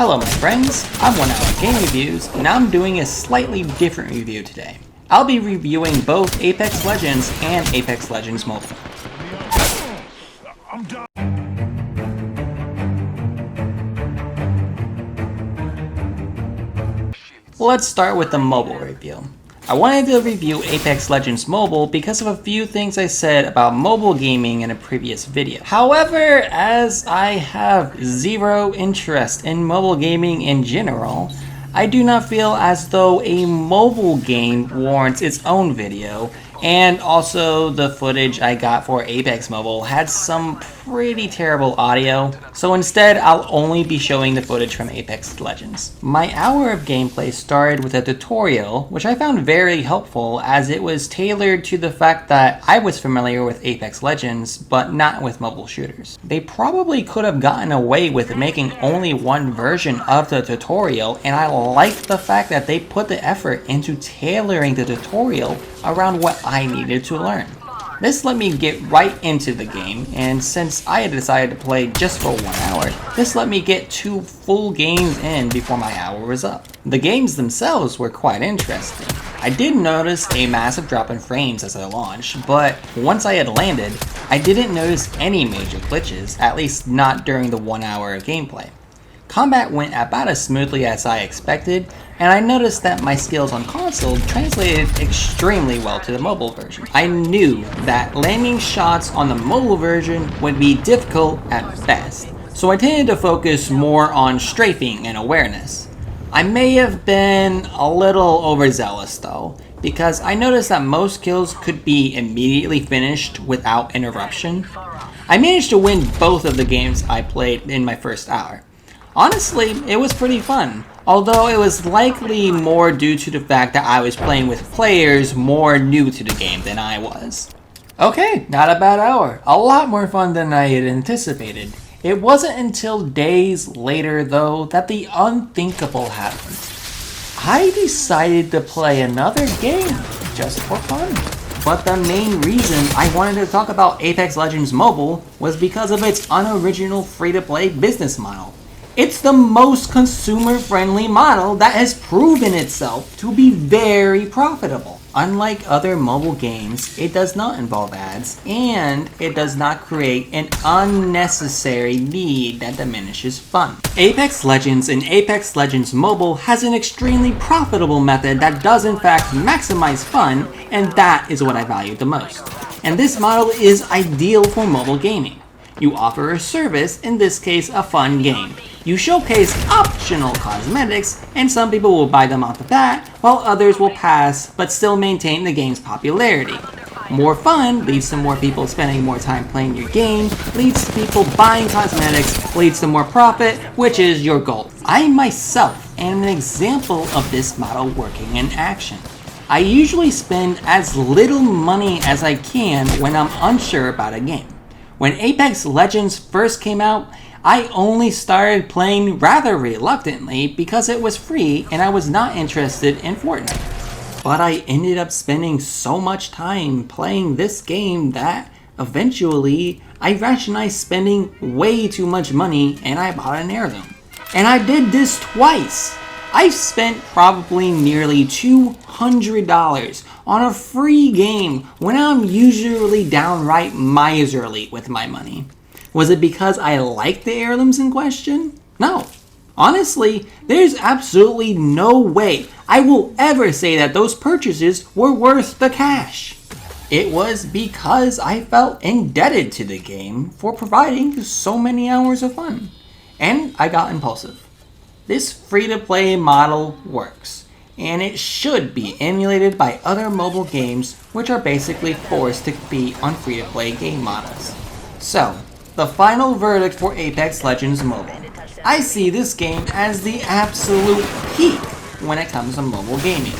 Hello my friends, I'm 1 Hour Game Reviews, and I'm doing a slightly different review today. I'll be reviewing both Apex Legends and Apex Legends Mobile. Let's start with the mobile review. I wanted to review Apex Legends Mobile because of a few things I said about mobile gaming in a previous video. However, as I have zero interest in mobile gaming in general, I do not feel as though a mobile game warrants its own video, and also the footage I got for Apex Mobile had some pretty terrible audio, so instead I'll only be showing the footage from Apex Legends. My hour of gameplay started with a tutorial, which I found very helpful as it was tailored to the fact that I was familiar with Apex Legends, but not with mobile shooters. They probably could have gotten away with making only one version of the tutorial, and I liked the fact that they put the effort into tailoring the tutorial around what I needed to learn. This let me get right into the game, and since I had decided to play just for 1 hour, this let me get 2 full games in before my hour was up. The games themselves were quite interesting. I did notice a massive drop in frames as I launched, but once I had landed, I didn't notice any major glitches, at least not during the 1 hour of gameplay. Combat went about as smoothly as I expected, and I noticed that my skills on console translated extremely well to the mobile version. I knew that landing shots on the mobile version would be difficult at best, so I tended to focus more on strafing and awareness. I may have been a little overzealous though, because I noticed that most kills could be immediately finished without interruption. I managed to win both of the games I played in my first hour. Honestly, it was pretty fun, although it was likely more due to the fact that I was playing with players more new to the game than I was. Okay, not a bad hour. A lot more fun than I had anticipated. It wasn't until days later, though, that the unthinkable happened. I decided to play another game, just for fun. But the main reason I wanted to talk about Apex Legends Mobile was because of its unoriginal free-to-play business model. It's the most consumer-friendly model that has proven itself to be very profitable. Unlike other mobile games, it does not involve ads, and it does not create an unnecessary need that diminishes fun. Apex Legends and Apex Legends Mobile has an extremely profitable method that does in fact maximize fun, and that is what I value the most. And this model is ideal for mobile gaming. You offer a service, in this case a fun game. You showcase optional cosmetics, and some people will buy them off the bat, while others will pass but still maintain the game's popularity. More fun leads to more people spending more time playing your game, leads to people buying cosmetics, leads to more profit, which is your goal. I myself am an example of this model working in action. I usually spend as little money as I can when I'm unsure about a game. When Apex Legends first came out, I only started playing rather reluctantly because it was free and I was not interested in Fortnite. But I ended up spending so much time playing this game that eventually I rationalized spending way too much money and I bought an heirloom. And I did this twice. I've spent probably nearly $200 on a free game when I'm usually downright miserly with my money. Was it because I liked the heirlooms in question? No. Honestly, there's absolutely no way I will ever say that those purchases were worth the cash. It was because I felt indebted to the game for providing so many hours of fun. And I got impulsive. This free-to-play model works, and it should be emulated by other mobile games which are basically forced to compete on free-to-play game models. So, the final verdict for Apex Legends Mobile. I see this game as the absolute peak when it comes to mobile gaming.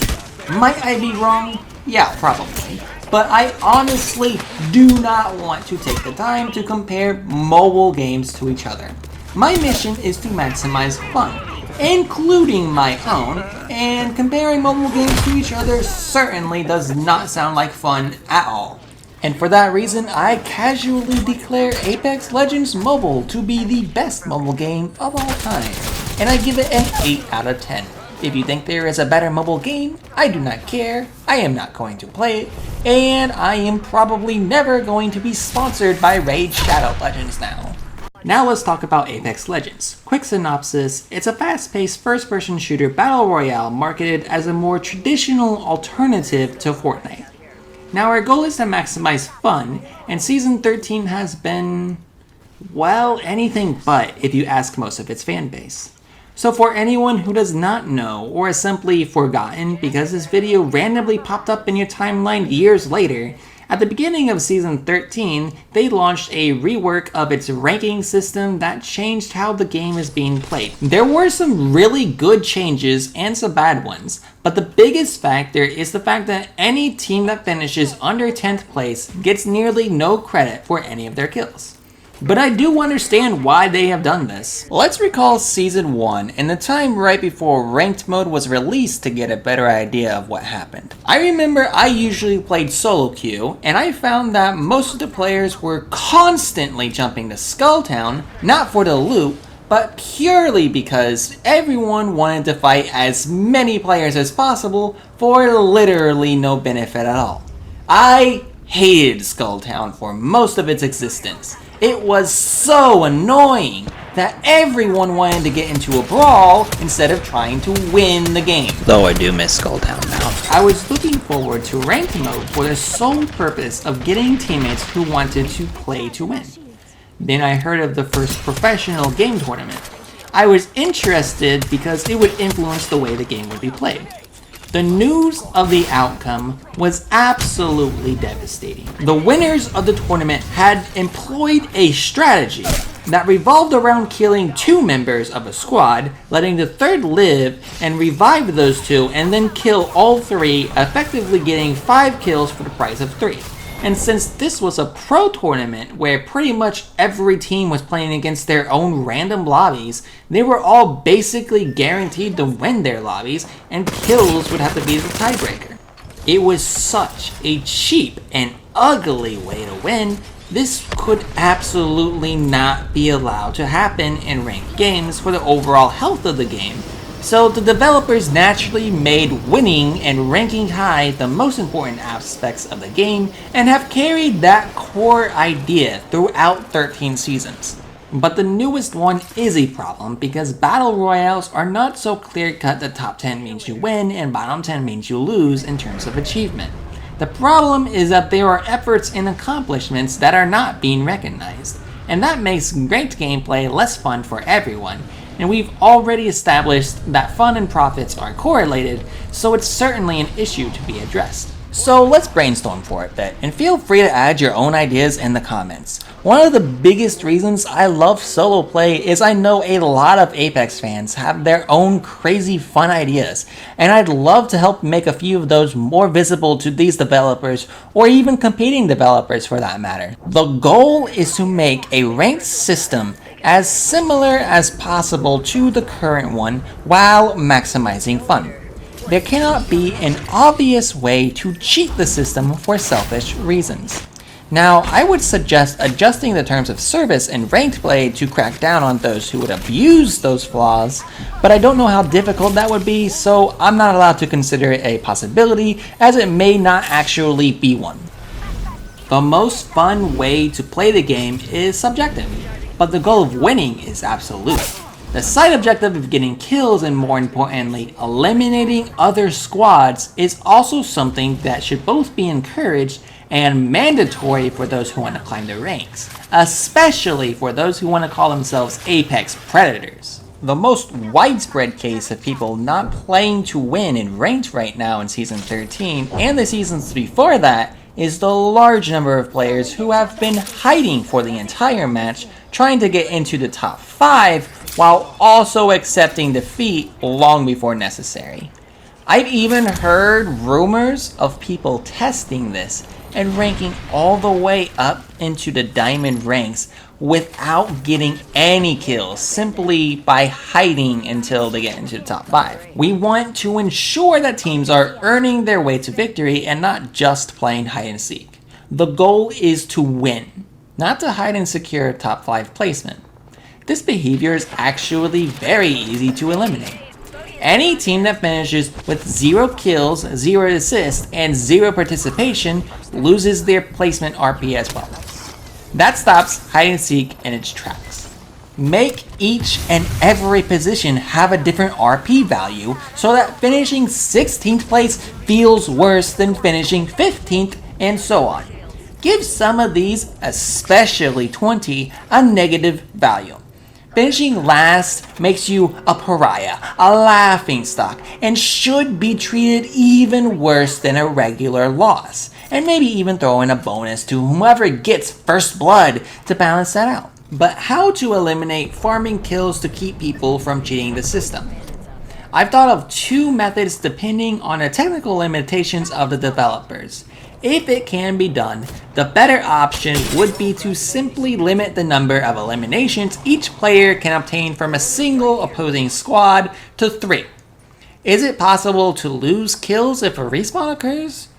Might I be wrong? Yeah, probably. But I honestly do not want to take the time to compare mobile games to each other. My mission is to maximize fun, including my own, and comparing mobile games to each other certainly does not sound like fun at all. And for that reason, I casually declare Apex Legends Mobile to be the best mobile game of all time. and I give it an 8 out of 10. If you think there is a better mobile game, I do not care, I am not going to play it, and I am probably never going to be sponsored by Raid Shadow Legends now. Now let's talk about Apex Legends. Quick synopsis, it's a fast-paced first-person shooter battle royale marketed as a more traditional alternative to Fortnite. Now our goal is to maximize fun, and Season 13 has been, well, anything but if you ask most of its fan base. So for anyone who does not know or is simply forgotten because this video randomly popped up in your timeline years later, at the beginning of Season 13, they launched a rework of its ranking system that changed how the game is being played. There were some really good changes and some bad ones, but the biggest factor is the fact that any team that finishes under 10th place gets nearly no credit for any of their kills. But I do understand why they have done this. Let's recall Season 1 and the time right before Ranked Mode was released to get a better idea of what happened. I remember I usually played solo queue, and I found that most of the players were constantly jumping to Skulltown, not for the loot, but purely because everyone wanted to fight as many players as possible for literally no benefit at all. I hated Skulltown for most of its existence. It was so annoying that everyone wanted to get into a brawl instead of trying to win the game. Though I do miss Skulltown now. I was looking forward to ranked mode for the sole purpose of getting teammates who wanted to play to win. Then I heard of the first professional game tournament. I was interested because it would influence the way the game would be played. The news of the outcome was absolutely devastating. The winners of the tournament had employed a strategy that revolved around killing 2 members of a squad, letting the third live and revive those 2, and then kill all 3, effectively getting 5 kills for the price of 3. And since this was a pro tournament where pretty much every team was playing against their own random lobbies, they were all basically guaranteed to win their lobbies, and kills would have to be the tiebreaker. It was such a cheap and ugly way to win. This could absolutely not be allowed to happen in ranked games for the overall health of the game. So the developers naturally made winning and ranking high the most important aspects of the game and have carried that core idea throughout 13 seasons. But the newest one is a problem because battle royales are not so clear-cut that top 10 means you win and bottom 10 means you lose in terms of achievement. The problem is that there are efforts and accomplishments that are not being recognized, and that makes ranked gameplay less fun for everyone. And we've already established that fun and profits are correlated, so it's certainly an issue to be addressed. So let's brainstorm for a bit, and feel free to add your own ideas in the comments. One of the biggest reasons I love solo play is I know a lot of Apex fans have their own crazy fun ideas, and I'd love to help make a few of those more visible to these developers, or even competing developers for that matter. The goal is to make a ranked system as similar as possible to the current one while maximizing fun. There cannot be an obvious way to cheat the system for selfish reasons. Now, I would suggest adjusting the terms of service in ranked play to crack down on those who would abuse those flaws, but I don't know how difficult that would be, so I'm not allowed to consider it a possibility, as it may not actually be one. The most fun way to play the game is subjective, but the goal of winning is absolute. The side objective of getting kills and, more importantly, eliminating other squads is also something that should both be encouraged and mandatory for those who want to climb the ranks, especially for those who want to call themselves Apex Predators. The most widespread case of people not playing to win in ranked right now in Season 13 and the seasons before that is the large number of players who have been hiding for the entire match, trying to get into the top 5 while also accepting defeat long before necessary. I've even heard rumors of people testing this and ranking all the way up into the diamond ranks without getting any kills, simply by hiding until they get into the top 5. We want to ensure that teams are earning their way to victory and not just playing hide and seek. The goal is to win, not to hide and secure top 5 placement. This behavior is actually very easy to eliminate. Any team that finishes with 0 kills, 0 assists, and 0 participation loses their placement RP as well. That stops hide and seek in its tracks. Make each and every position have a different RP value so that finishing 16th place feels worse than finishing 15th and so on. Give some of these, especially 20, a negative value. Finishing last makes you a pariah, a laughingstock, and should be treated even worse than a regular loss. And maybe even throw in a bonus to whomever gets first blood to balance that out. But how to eliminate farming kills to keep people from cheating the system? I've thought of 2 methods depending on the technical limitations of the developers. If it can be done, the better option would be to simply limit the number of eliminations each player can obtain from a single opposing squad to 3. Is it possible to lose kills if a respawn occurs?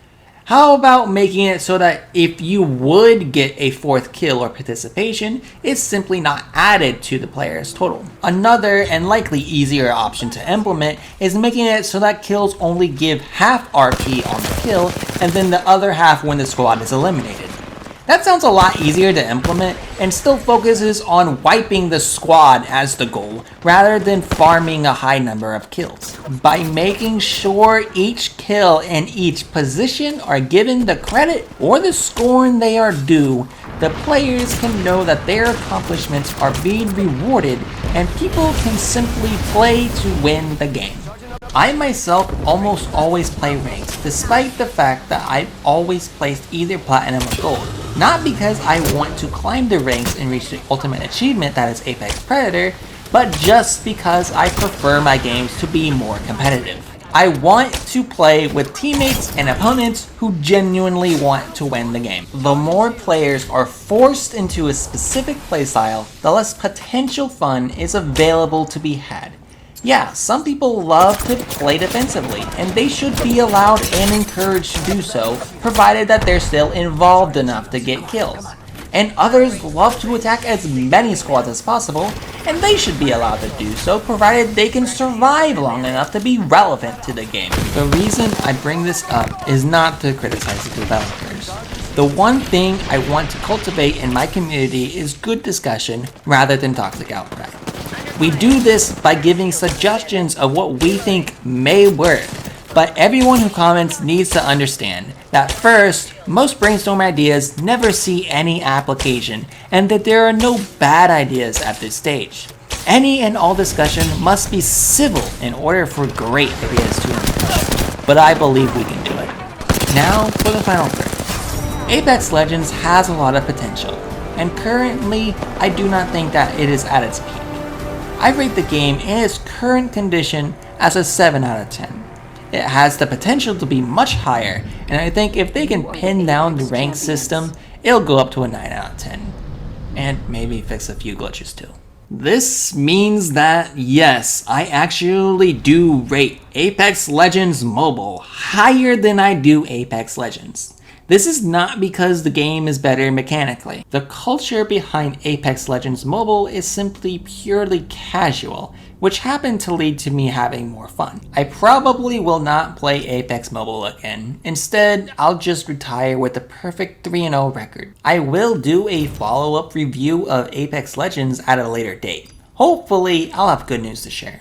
How about making it so that if you would get a 4th kill or participation, it's simply not added to the player's total? Another and likely easier option to implement is making it so that kills only give half RP on the kill and then the other half when the squad is eliminated. That sounds a lot easier to implement and still focuses on wiping the squad as the goal rather than farming a high number of kills. By making sure each kill and each position are given the credit or the scorn they are due, the players can know that their accomplishments are being rewarded and people can simply play to win the game. I myself almost always play ranked, despite the fact that I've always placed either platinum or gold. Not because I want to climb the ranks and reach the ultimate achievement that is Apex Predator, but just because I prefer my games to be more competitive. I want to play with teammates and opponents who genuinely want to win the game. The more players are forced into a specific playstyle, the less potential fun is available to be had. Yeah, some people love to play defensively, and they should be allowed and encouraged to do so, provided that they're still involved enough to get kills. And others love to attack as many squads as possible, and they should be allowed to do so, provided they can survive long enough to be relevant to the game. The reason I bring this up is not to criticize the developers. The one thing I want to cultivate in my community is good discussion rather than toxic outcry. We do this by giving suggestions of what we think may work, but everyone who comments needs to understand that first, most brainstorm ideas never see any application, and that there are no bad ideas at this stage. Any and all discussion must be civil in order for great ideas to emerge, but I believe we can do it. Now for the final verdict. Apex Legends has a lot of potential, and currently I do not think that it is at its peak. I rate the game in its current condition as a 7 out of 10. It has the potential to be much higher, and I think if they can pin down the rank system, it'll go up to a 9 out of 10. And maybe fix a few glitches too. This means that yes, I actually do rate Apex Legends Mobile higher than I do Apex Legends. This is not because the game is better mechanically. The culture behind Apex Legends Mobile is simply purely casual, which happened to lead to me having more fun. I probably will not play Apex Mobile again. Instead, I'll just retire with a perfect 3-0 record. I will do a follow-up review of Apex Legends at a later date. Hopefully, I'll have good news to share.